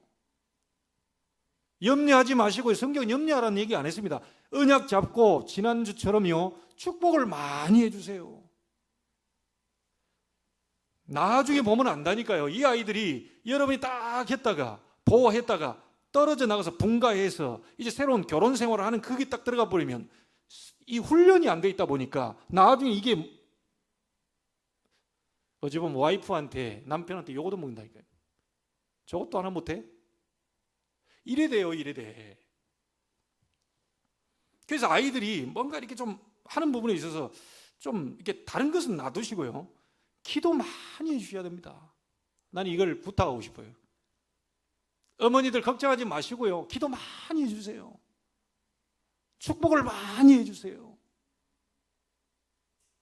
염려하지 마시고요. 성경은 염려하라는 얘기 안 했습니다. 언약 잡고 지난주처럼요. 축복을 많이 해주세요. 나중에 보면 안다니까요. 이 아이들이 여러분이 딱 했다가 보호했다가 떨어져 나가서 분가해서 이제 새로운 결혼 생활을 하는 그게 딱 들어가 버리면 이 훈련이 안 돼 있다 보니까 나중에 이게 어제 보면 와이프한테 남편한테 요거도 먹는다니까요. 저것도 하나 못해? 이래 돼요. 이래 돼. 그래서 아이들이 뭔가 이렇게 좀 하는 부분에 있어서 좀 이렇게 다른 것은 놔두시고요. 기도 많이 해주셔야 됩니다. 나는 이걸 부탁하고 싶어요. 어머니들 걱정하지 마시고요. 기도 많이 해주세요. 축복을 많이 해주세요.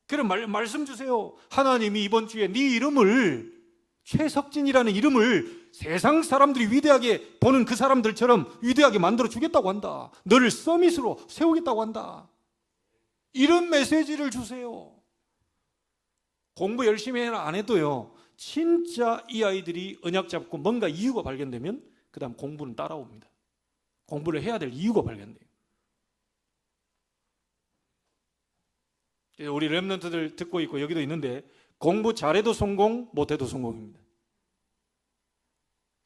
그럼 말씀 주세요. 하나님이 이번 주에 네 이름을, 최석진이라는 이름을 세상 사람들이 위대하게 보는 그 사람들처럼 위대하게 만들어 주겠다고 한다. 너를 서밋으로 세우겠다고 한다. 이런 메시지를 주세요. 공부 열심히 해라 안 해도요. 진짜 이 아이들이 언약 잡고 뭔가 이유가 발견되면 그 다음 공부는 따라옵니다. 공부를 해야 될 이유가 발견돼요. 우리 렘넌트들 듣고 있고 여기도 있는데 공부 잘해도 성공, 못해도 성공입니다.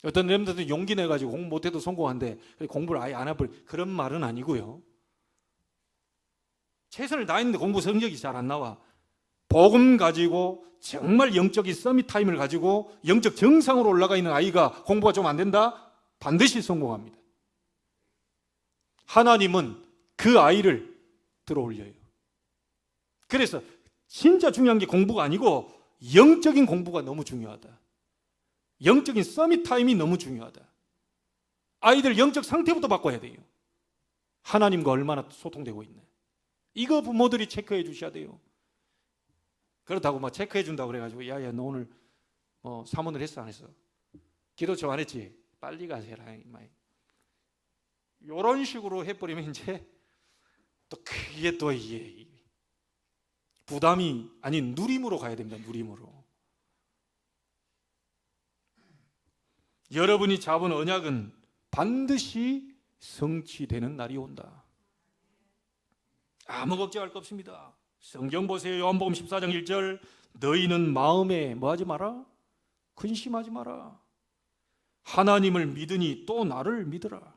어떤 렘넌트들 용기 내가지고 공부 못해도 성공한데 공부를 아예 안 해버려. 그런 말은 아니고요. 최선을 다했는데 공부 성적이 잘 안 나와. 복음 가지고 정말 영적인 서밋 타임을 가지고 영적 정상으로 올라가 있는 아이가 공부가 좀 안 된다? 반드시 성공합니다. 하나님은 그 아이를 들어올려요. 그래서 진짜 중요한 게 공부가 아니고 영적인 공부가 너무 중요하다. 영적인 서밋 타임이 너무 중요하다. 아이들 영적 상태부터 바꿔야 돼요. 하나님과 얼마나 소통되고 있나. 이거 부모들이 체크해 주셔야 돼요. 그렇다고 막 체크해 준다고 그래가지고 야야 너 오늘 사문을 했어 안 했어? 기도 좀 안 했지? 빨리 가세라. 이런 식으로 해버리면 이제 또 그게 또 이게 부담이 아닌 누림으로 가야 됩니다. 누림으로. 여러분이 잡은 언약은 반드시 성취되는 날이 온다. 아무 걱정할 거 없습니다. 성경 보세요. 요한복음 14장 1절 너희는 마음에 뭐하지 마라? 근심하지 마라. 하나님을 믿으니 또 나를 믿으라.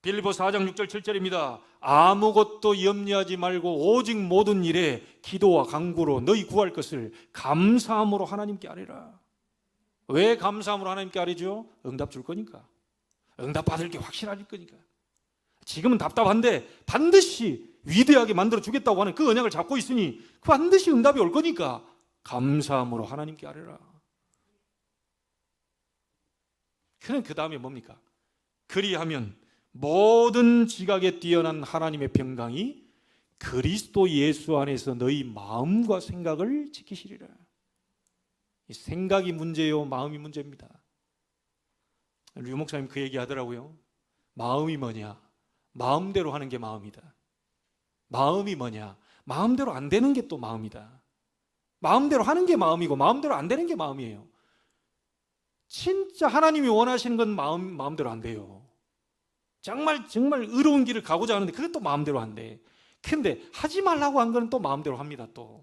빌립보 4장 6절 7절입니다. 아무것도 염려하지 말고 오직 모든 일에 기도와 간구로 너희 구할 것을 감사함으로 하나님께 아뢰라. 왜 감사함으로 하나님께 아뢰죠? 응답 줄 거니까. 응답 받을 게 확실할 거니까. 지금은 답답한데 반드시 위대하게 만들어 주겠다고 하는 그 언약을 잡고 있으니 반드시 응답이 올 거니까 감사함으로 하나님께 아뢰라. 그는 그 다음에 뭡니까? 그리하면 모든 지각에 뛰어난 하나님의 평강이 그리스도 예수 안에서 너희 마음과 생각을 지키시리라. 이 생각이 문제요, 마음이 문제입니다. 류 목사님 그 얘기 하더라고요. 마음이 뭐냐? 마음대로 하는 게 마음이다. 마음이 뭐냐? 마음대로 안 되는 게 또 마음이다. 마음대로 하는 게 마음이고 마음대로 안 되는 게 마음이에요. 진짜 하나님이 원하시는 건 마음대로 안 돼요. 정말 의로운 길을 가고자 하는데 그것도 마음대로 안 돼. 근데 하지 말라고 한 거는 또 마음대로 합니다. 또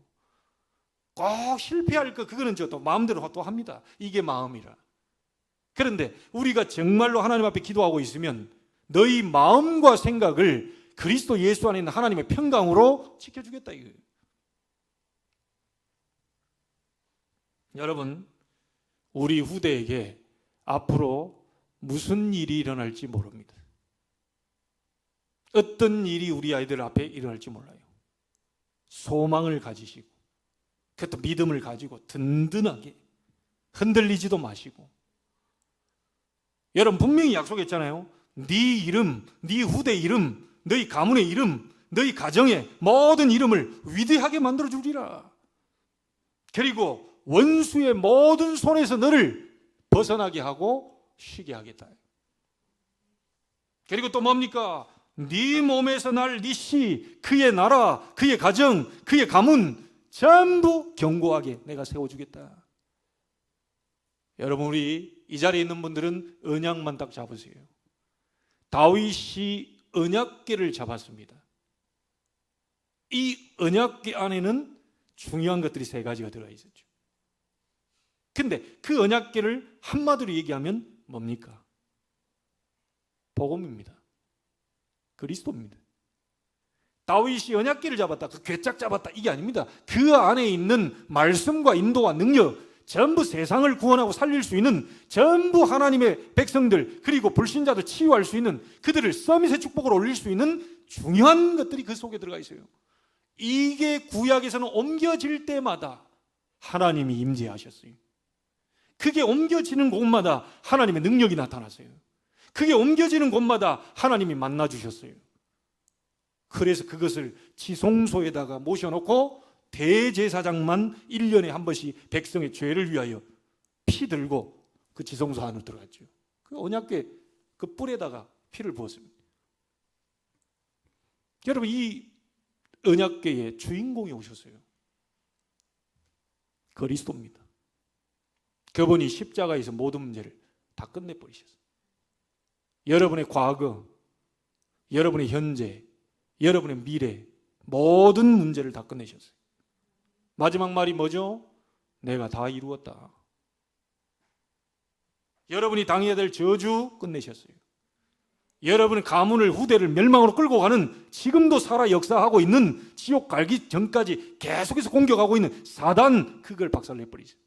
꼭 실패할 거 그거는 또 마음대로 또 합니다. 이게 마음이라. 그런데 우리가 정말로 하나님 앞에 기도하고 있으면 너희 마음과 생각을 그리스도 예수 안에 있는 하나님의 평강으로 지켜주겠다 이거예요. 여러분, 우리 후대에게 앞으로 무슨 일이 일어날지 모릅니다. 어떤 일이 우리 아이들 앞에 일어날지 몰라요. 소망을 가지시고 그것도 믿음을 가지고 든든하게 흔들리지도 마시고. 여러분 분명히 약속했잖아요. 네 이름, 네 후대 이름, 너희 가문의 이름, 너희 가정의 모든 이름을 위대하게 만들어 주리라. 그리고 원수의 모든 손에서 너를 벗어나게 하고 쉬게 하겠다. 그리고 또 뭡니까? 네 몸에서 날 네 씨, 그의 나라, 그의 가정, 그의 가문 전부 견고하게 내가 세워주겠다. 여러분 우리 이 자리에 있는 분들은 언약만 딱 잡으세요. 다윗이 언약궤를 잡았습니다. 이 언약궤 안에는 중요한 것들이 세 가지가 들어가 있었죠. 근데 그 언약궤를 한마디로 얘기하면 뭡니까? 복음입니다. 그리스도입니다. 다윗이 언약궤를 잡았다, 그 궤짝 잡았다 이게 아닙니다. 그 안에 있는 말씀과 인도와 능력, 전부 세상을 구원하고 살릴 수 있는 전부 하나님의 백성들 그리고 불신자도 치유할 수 있는 그들을 서밋의 축복을 올릴 수 있는 중요한 것들이 그 속에 들어가 있어요. 이게 구약에서는 옮겨질 때마다 하나님이 임재하셨어요. 그게 옮겨지는 곳마다 하나님의 능력이 나타났어요. 그게 옮겨지는 곳마다 하나님이 만나주셨어요. 그래서 그것을 지성소에다가 모셔놓고 대제사장만 1년에 한 번씩 백성의 죄를 위하여 피 들고 그 지성소 안으로 들어갔죠. 그 언약궤 그 뿔에다가 피를 부었습니다. 여러분 이 언약궤의 주인공이 오셨어요. 그리스도입니다. 그분이 십자가에서 모든 문제를 다 끝내버리셨어요. 여러분의 과거, 여러분의 현재, 여러분의 미래 모든 문제를 다 끝내셨어요. 마지막 말이 뭐죠? 내가 다 이루었다. 여러분이 당해야 될 저주 끝내셨어요. 여러분의 가문을 후대를 멸망으로 끌고 가는 지금도 살아 역사하고 있는 지옥 갈기 전까지 계속해서 공격하고 있는 사단 그걸 박살내버리세요.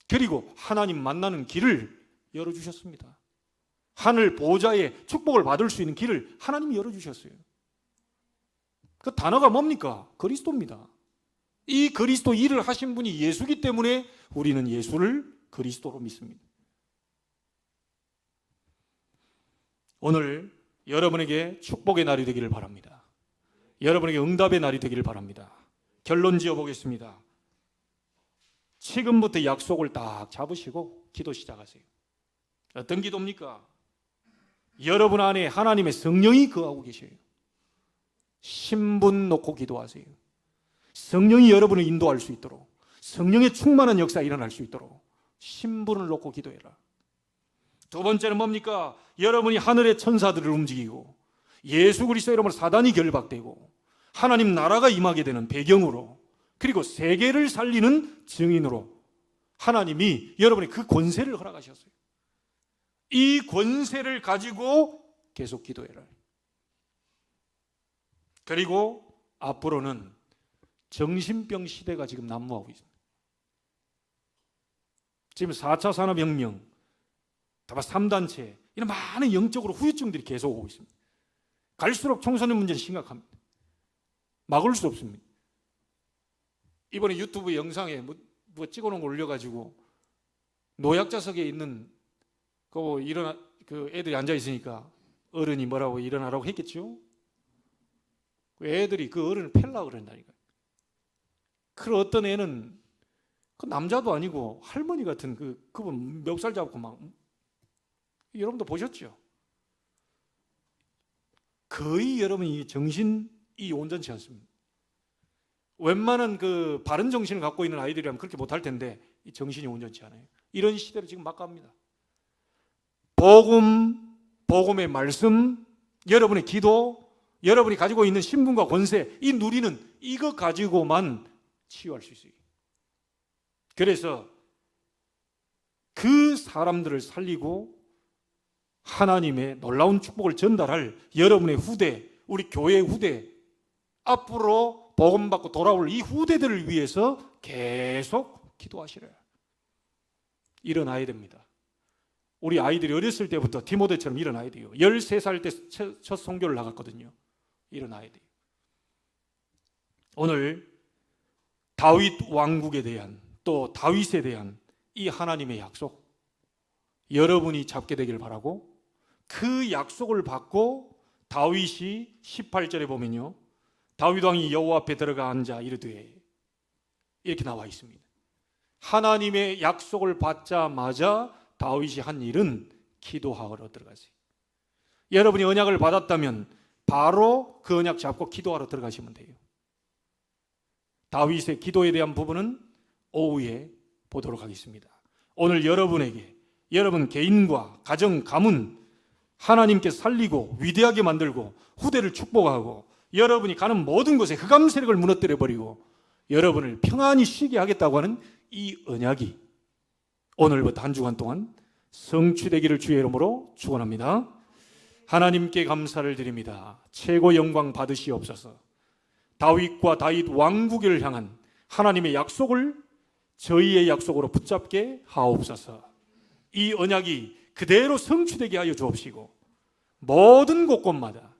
그리고 하나님 만나는 길을 열어주셨습니다. 하늘 보좌의 축복을 받을 수 있는 길을 하나님이 열어주셨어요. 그 단어가 뭡니까? 그리스도입니다. 이 그리스도 일을 하신 분이 예수기 때문에 우리는 예수를 그리스도로 믿습니다. 오늘 여러분에게 축복의 날이 되기를 바랍니다. 여러분에게 응답의 날이 되기를 바랍니다. 결론 지어보겠습니다. 지금부터 약속을 딱 잡으시고 기도 시작하세요. 어떤 기도입니까? 여러분 안에 하나님의 성령이 거하고 계셔요. 신분 놓고 기도하세요. 성령이 여러분을 인도할 수 있도록, 성령의 충만한 역사가 일어날 수 있도록 신분을 놓고 기도해라. 두 번째는 뭡니까? 여러분이 하늘의 천사들을 움직이고 예수 그리스도 이름으로 사단이 결박되고 하나님 나라가 임하게 되는 배경으로, 그리고 세계를 살리는 증인으로 하나님이 여러분의 그 권세를 허락하셨어요. 이 권세를 가지고 계속 기도해라. 그리고 앞으로는 정신병 시대가 지금 난무하고 있습니다. 지금 4차 산업혁명, 3단체 이런 많은 영적으로 후유증들이 계속 오고 있습니다. 갈수록 청소년 문제는 심각합니다. 막을 수 없습니다. 이번에 유튜브 영상에 뭐 찍어놓은 거 올려가지고 노약자석에 있는 그 애들이 앉아 있으니까 어른이 뭐라고 일어나라고 했겠죠. 애들이 그 어른을 패려고 그런다니까요. 그 어떤 애는 그 남자도 아니고 할머니 같은 그분 멱살 잡고 막, 여러분도 보셨죠? 거의 여러분이 정신이 온전치 않습니다. 웬만한 그 바른 정신을 갖고 있는 아이들이라면 그렇게 못할 텐데 이 정신이 온전치 않아요. 이런 시대를 지금 막 갑니다. 복음의 말씀, 여러분의 기도, 여러분이 가지고 있는 신분과 권세, 이 누리는 이거 가지고만 치유할 수 있어요. 그래서 그 사람들을 살리고 하나님의 놀라운 축복을 전달할 여러분의 후대, 우리 교회의 후대, 앞으로 복음받고 돌아올 이 후대들을 위해서 계속 기도하시래요. 일어나야 됩니다. 우리 아이들이 어렸을 때부터 디모데처럼 일어나야 돼요. 13살 때 첫 선교를 나갔거든요. 일어나야 돼요. 오늘 다윗 왕국에 대한, 또 다윗에 대한 이 하나님의 약속, 여러분이 잡게 되길 바라고, 그 약속을 받고 다윗이 18절에 보면요, 다윗 왕이 여호와 앞에 들어가 앉아 이르되, 이렇게 나와 있습니다. 하나님의 약속을 받자마자 다윗이 한 일은 기도하러 들어가세요. 여러분이 언약을 받았다면 바로 그 언약 잡고 기도하러 들어가시면 돼요. 다윗의 기도에 대한 부분은 오후에 보도록 하겠습니다. 오늘 여러분에게, 여러분 개인과 가정, 가문, 하나님께서 살리고 위대하게 만들고 후대를 축복하고 여러분이 가는 모든 곳에 흑암 세력을 무너뜨려 버리고 여러분을 평안히 쉬게 하겠다고 하는 이 언약이 오늘부터 한 주간 동안 성취되기를 주의 이름으로 축원합니다. 하나님께 감사를 드립니다. 최고 영광 받으시옵소서. 다윗과 다윗 왕국을 향한 하나님의 약속을 저희의 약속으로 붙잡게 하옵소서. 이 언약이 그대로 성취되게 하여 주옵시고 모든 곳곳마다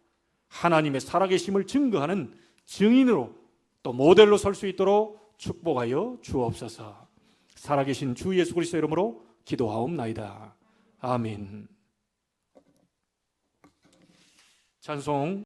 하나님의 살아계심을 증거하는 증인으로 또 모델로 설 수 있도록 축복하여 주옵소서. 살아계신 주 예수 그리스도 이름으로 기도하옵나이다. 아멘. 찬송